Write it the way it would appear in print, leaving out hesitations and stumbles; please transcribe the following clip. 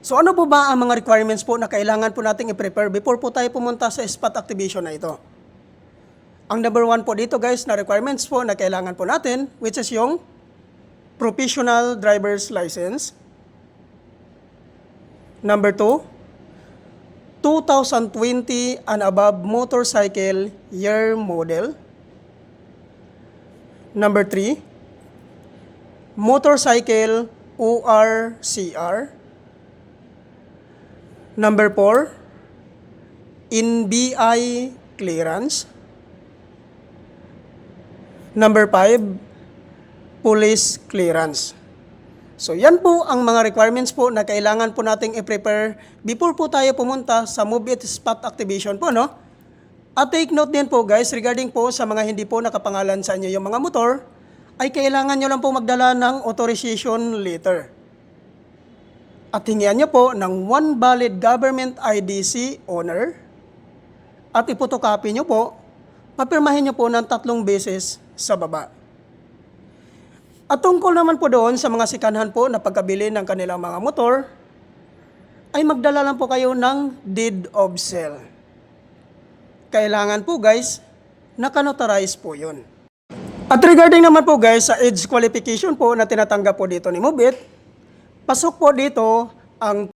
So ano po ba ang mga requirements po na kailangan po nating i-prepare before po tayo pumunta sa spot activation na ito? Ang number one po dito guys na requirements po na kailangan po natin, which is yung professional driver's license. Number two, 2020 and above motorcycle year model. Number three, motorcycle ORCR. Number 4, NBI clearance. Number 5, police clearance. So yan po ang mga requirements po na kailangan po nating i-prepare before po tayo pumunta sa Move It Spot Activation po, no? At take note din po guys, regarding po sa mga hindi po nakapangalan sa inyo yung mga motor, ay kailangan nyo lang po magdala ng authorization letter. At hingian nyo po ng one valid government IDC owner at ipotocopy nyo po, papirmahin nyo po ng 3 beses sa baba. At tungkol naman po doon sa mga sikanhan po na pagkabili ng kanilang mga motor, ay magdala lang po kayo ng deed of sale. Kailangan po guys, nakanotarize po yun. At regarding naman po guys sa age qualification po na tinatanggap po dito ni Move It, pasok po dito ang